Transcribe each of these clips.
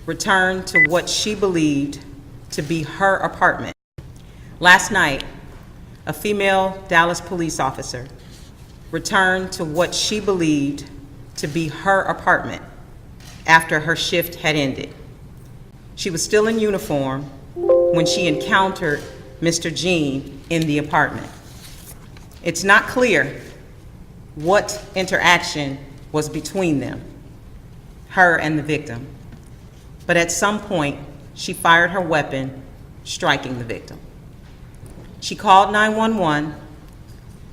returned to what she believed to be her apartment. Last night, a female Dallas police officer returned to what she believed to be her apartment after her shift had ended. She was still in uniform when she encountered Mr. Jean in the apartment. It's not clear what interaction was between them, her and the victim, but at some point, she fired her weapon, striking the victim. She called 911.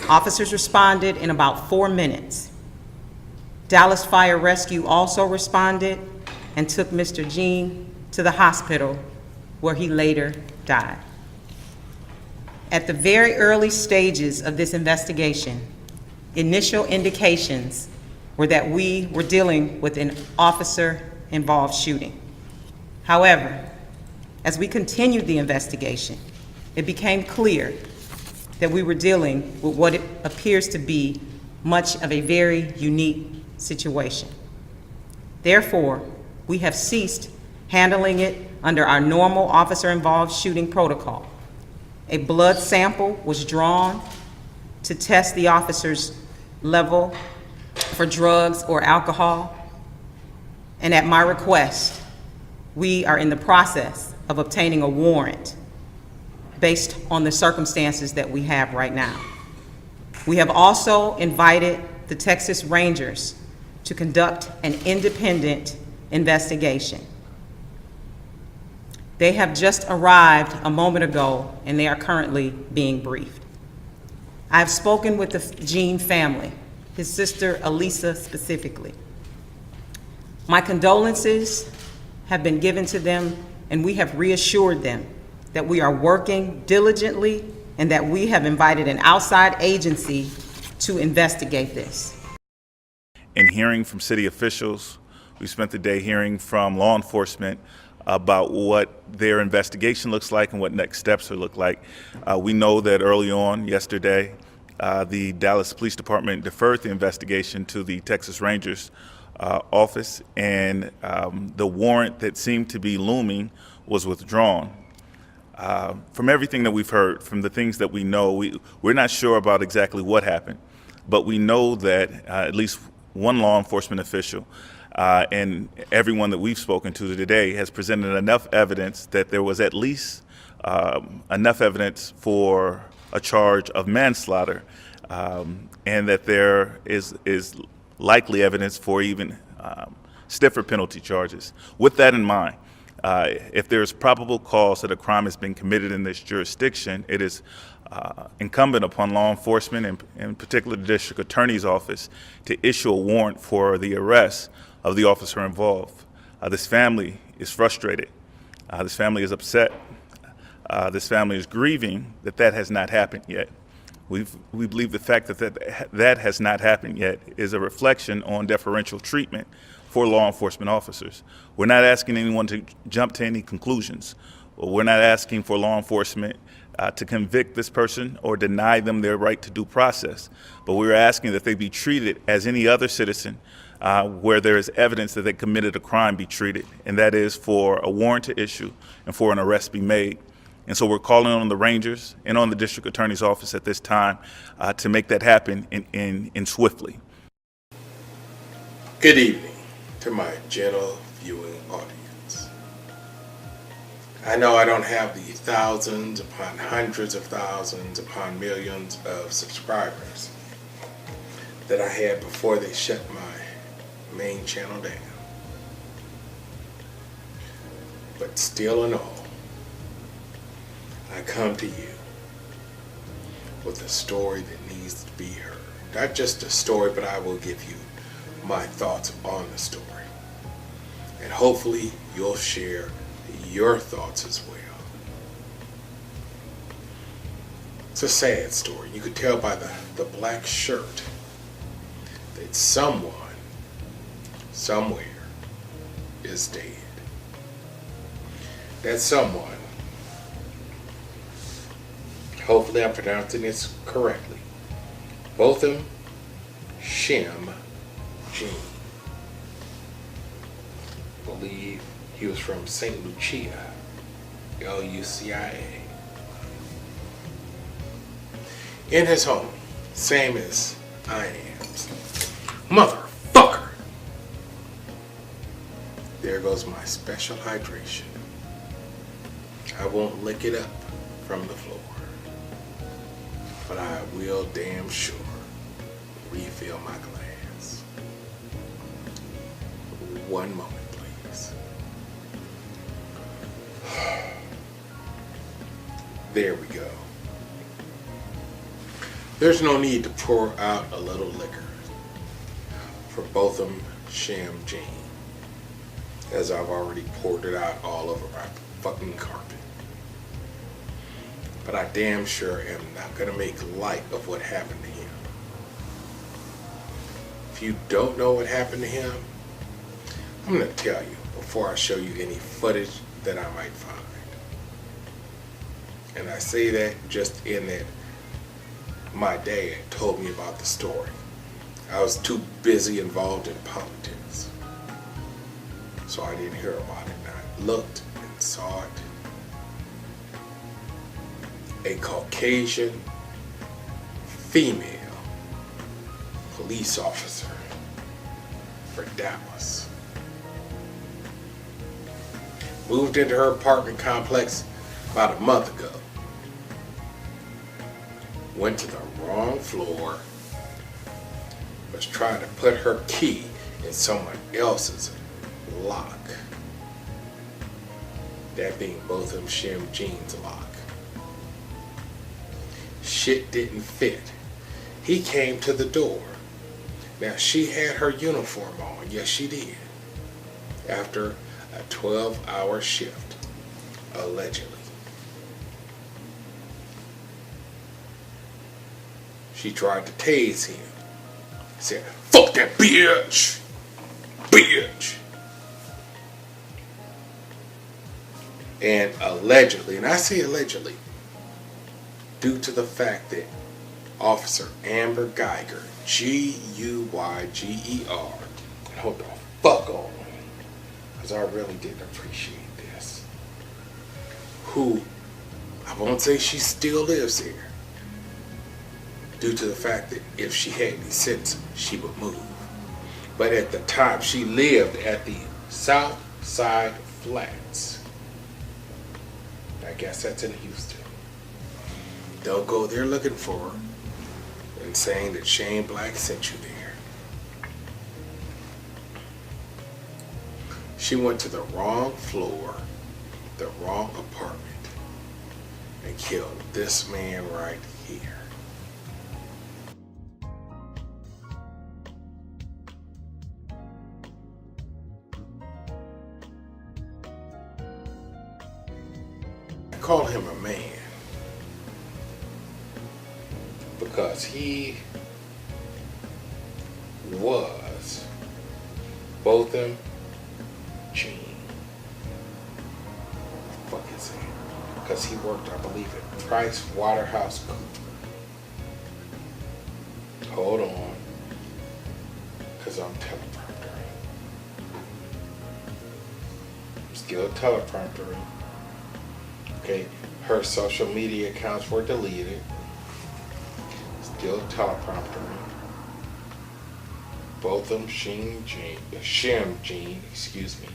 Officers responded in about 4 minutes. Dallas Fire Rescue also responded and took Mr. Jean to the hospital, where he later died. At the very early stages of this investigation, initial indications were that we were dealing with an officer-involved shooting. However, as we continued the investigation, it became clear that we were dealing with what it appears to be much of a very unique situation. Therefore, we have ceased handling it under our normal officer-involved shooting protocol. A blood sample was drawn to test the officer's level for drugs or alcohol, and at my request, we are in the process of obtaining a warrant based on the circumstances that we have right now. We have also invited the Texas Rangers to conduct an independent investigation. They have just arrived a moment ago, and they are currently being briefed. I have spoken with the Jean family, his sister Elisa specifically. My condolences have been given to them, and we have reassured them that we are working diligently and that we have invited an outside agency to investigate this. In hearing from city officials, we spent the day hearing from law enforcement about what their investigation looks like and what next steps will look like. We know that early on yesterday, the Dallas Police Department deferred the investigation to the Texas Rangers office, and the warrant that seemed to be looming was withdrawn. From everything that we've heard, from the things that we know, we're not sure about exactly what happened, but we know that at least one law enforcement official and everyone that we've spoken to today has presented enough evidence that there was at least enough evidence for a charge of manslaughter, and that there is likely evidence for even stiffer penalty charges. With that in mind, if there is probable cause that a crime has been committed in this jurisdiction, it is incumbent upon law enforcement, and in particular the district attorney's office, to issue a warrant for the arrest of the officer involved. This family is frustrated. This family is upset. This family is grieving that has not happened yet. We believe the fact that has not happened yet is a reflection on deferential treatment for law enforcement officers. We're not asking anyone to jump to any conclusions. We're not asking for law enforcement to convict this person or deny them their right to due process, but we're asking that they be treated as any other citizen where there is evidence that they committed a crime be treated, and that is for a warrant to issue and for an arrest be made. And so we're calling on the Rangers and on the district attorney's office at this time to make that happen in swiftly. Good evening to my gentle viewing audience. I know I don't have the thousands upon hundreds of thousands upon millions of subscribers that I had before they shut my main channel down. But still in all, I come to you with a story that needs to be heard. Not just a story, but I will give you my thoughts on the story. And hopefully you'll share your thoughts as well. It's a sad story. You could tell by the black shirt that someone, somewhere, is dead. That someone, hopefully I'm pronouncing this correctly, Botham Shem Jean, believe He was from St. Lucia, Lucia. In his home, same as I am's. Motherfucker! There goes my special hydration. I won't lick it up from the floor, but I will damn sure refill my glass. One moment, please. There we go. There's no need to pour out a little liquor for Botham Shem Jean, as I've already poured it out all over my fucking carpet. But I damn sure am not gonna make light of what happened to him. If you don't know what happened to him, I'm gonna tell you before I show you any footage that I might find. And I say that just in that my dad told me about the story. I was too busy involved in politics, so I didn't hear about it. And I looked and saw it. A Caucasian female police officer for Dallas moved into her apartment complex about a month ago. Went to the wrong floor, was trying to put her key in someone else's lock. That being Botham Shem Jean's lock. Shit didn't fit. He came to the door. Now she had her uniform on, yes she did. After a 12-hour shift, allegedly. She tried to tase him. Said, "Fuck that bitch! Bitch!" And allegedly, and I say allegedly, due to the fact that Officer Amber Geiger, Guyger, and hold the fuck on, because I really didn't appreciate this, who, I won't say she still lives here, due to the fact that if she had any sense, she would move. But at the time, she lived at the South Side Flats. I guess that's in Houston. Don't go there looking for her and saying that Shane Black sent you there. She went to the wrong floor, the wrong apartment, and killed this man right here. I call him a man because he was Botham Jean. What the fuck is it? Because he worked, I believe, at Price Waterhouse Cooper. Hold on, because I'm telepromptering. I'm still telepromptering. Okay, her social media accounts were deleted. Still telepromptering. Botham Shem Jean, excuse me.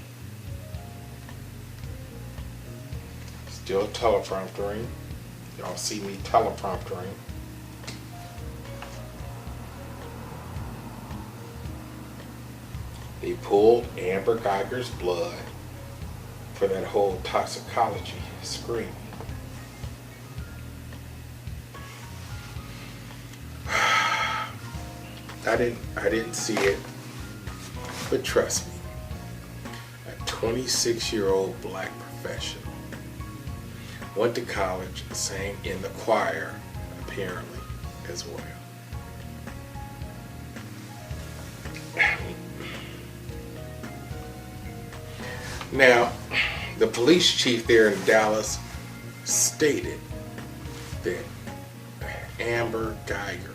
Still telepromptering. Y'all see me telepromptering. They pulled Amber Geiger's blood for that whole toxicology screening. I didn't see it, but trust me, a 26-year-old black professional went to college, sang in the choir, apparently, as well. Now, the police chief there in Dallas stated that Amber Geiger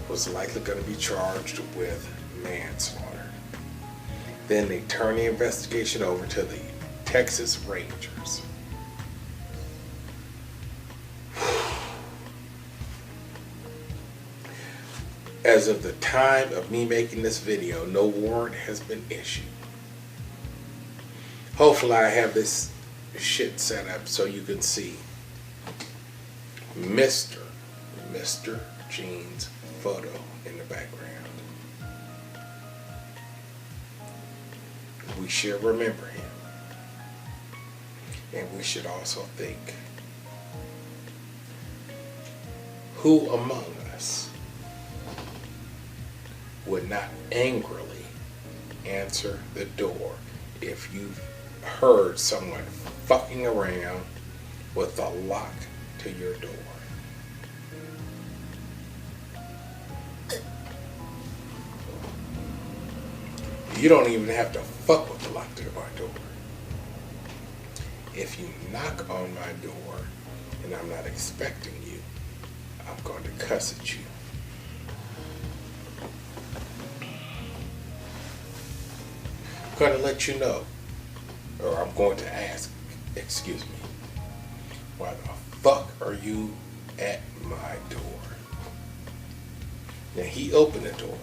was likely going to be charged with manslaughter. Then they turn the investigation over to the Texas Rangers. As of the time of me making this video, no warrant has been issued. Hopefully I have this shit set up so you can see Mr. Jean's photo in the background. We should remember him. And we should also think, who among us would not angrily answer the door if you heard someone fucking around with a lock to your door? You don't even have to fuck with the lock to my door. If you knock on my door and I'm not expecting you, I'm going to cuss at you. I'm going to let you know, or I'm going to ask, excuse me, why the fuck are you at my door? Now he opened the door.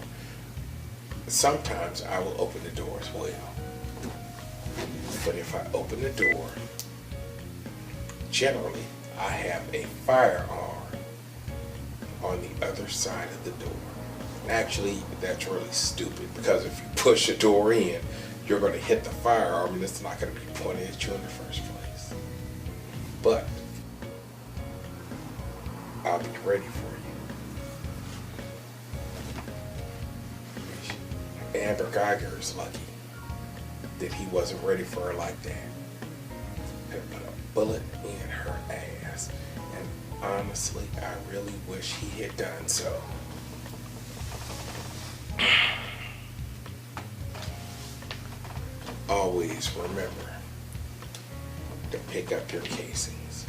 Sometimes I will open the door as well. But if I open the door, generally I have a firearm on the other side of the door. Actually, that's really stupid because if you push the door in, you're going to hit the firearm and it's not going to be pointed at you in the first place. But I'll be ready for you. Amber Geiger is lucky that he wasn't ready for her like that. And put a bullet in her ass. And honestly, I really wish he had done so. Always remember to pick up your casings.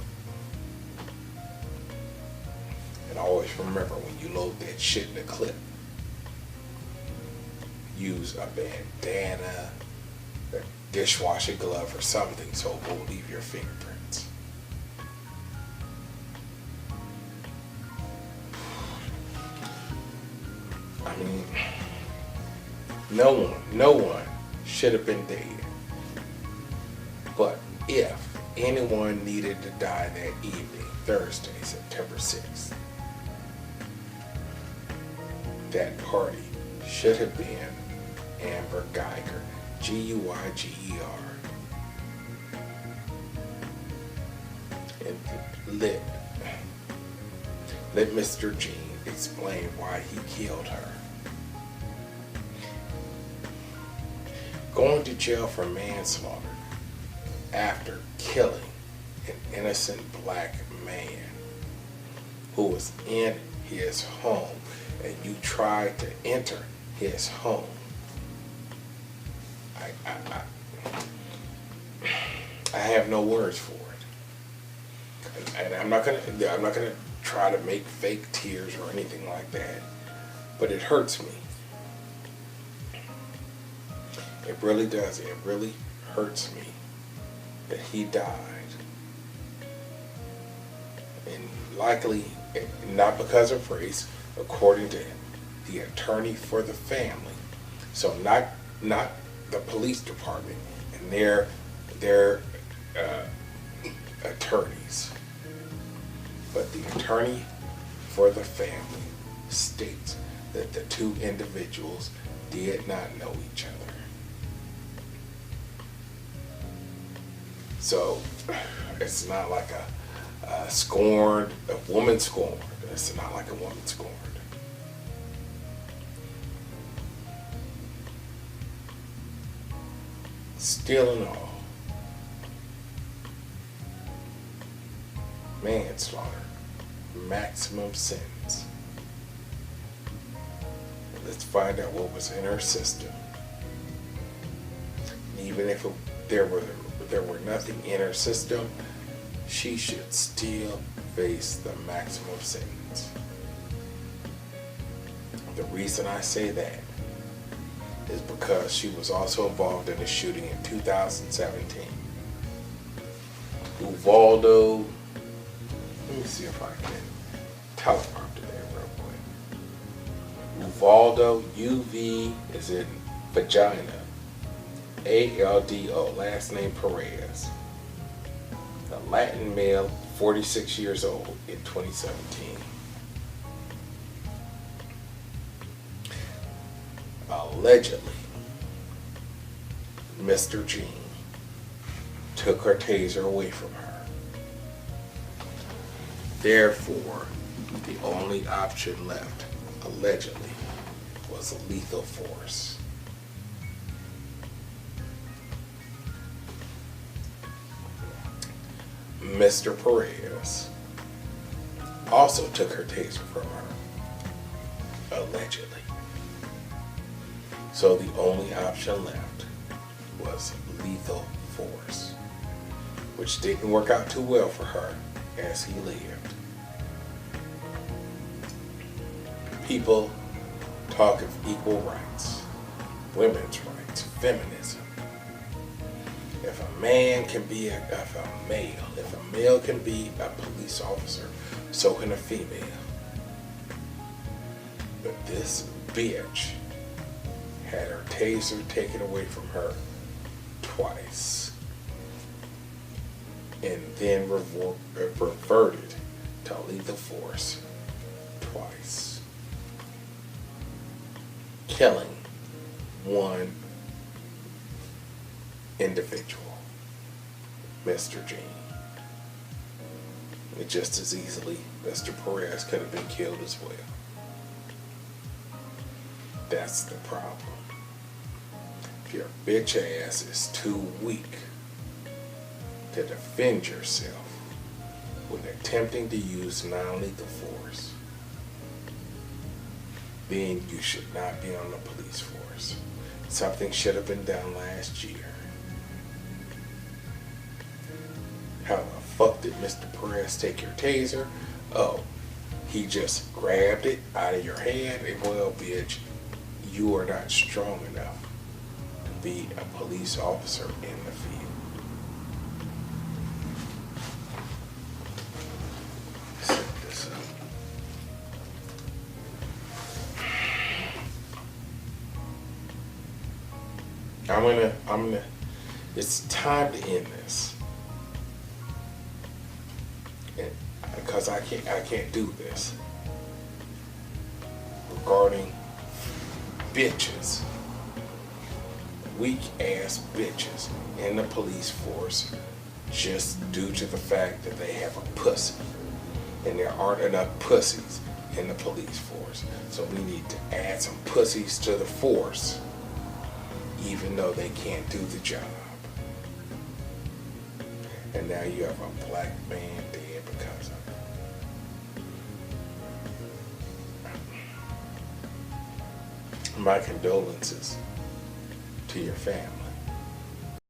And always remember when you load that shit in the clip, use a bandana, a dishwasher glove or something so it won't leave your fingerprints. I mean, no one should have been dead. But if anyone needed to die that evening, Thursday, September 6th, that party should have been Amber Geiger, Guyger. And let Mr. Jean explain why he killed her. Going to jail for manslaughter after killing an innocent black man who was in his home and you tried to enter his home. I have no words for it, and I'm not gonna try to make fake tears or anything like that, but it hurts me. It really does. It really hurts me that he died, and likely not because of race, according to the attorney for the family. So not the police department and their attorneys, but the attorney for the family states that the two individuals did not know each other. So it's not like a woman scorned. It's not like a woman scorned. Still in all, manslaughter, maximum sentence. Let's find out what was in her system. Even if there were nothing in her system, she should still face the maximum sentence. The reason I say that is because she was also involved in a shooting in 2017. Uvaldo, let me see if I can teleprompter there real quick. Uvaldo, UV is in vagina, ALDO, last name Perez. A Latin male, 46 years old in 2017. Allegedly, Mr. Jean took her taser away from her. Therefore, the only option left, allegedly, was lethal force. Mr. Perez also took her taser from her, allegedly. So the only option left was lethal force, which didn't work out too well for her as he lived. People talk of equal rights, women's rights, feminism. If a male can be a police officer, so can a female. But this bitch had her taser taken away from her twice, and then reverted to lethal force twice, killing one individual, Mr. Jean. And just as easily, Mr. Perez could have been killed as well. That's the problem. If your bitch ass is too weak to defend yourself when attempting to use non-lethal force, then you should not be on the police force. Something should have been done last year. How the fuck did Mr. Perez take your taser? Oh, he just grabbed it out of your hand and, well, bitch, you are not strong enough to be a police officer in the field. Set this up. I'm gonna, it's time to end this. Because I can't do this regarding bitches, weak ass bitches in the police force, just due to the fact that they have a pussy, and there aren't enough pussies in the police force. So we need to add some pussies to the force, even though they can't do the job. And now you have a black man dead because of it. My condolences to your family.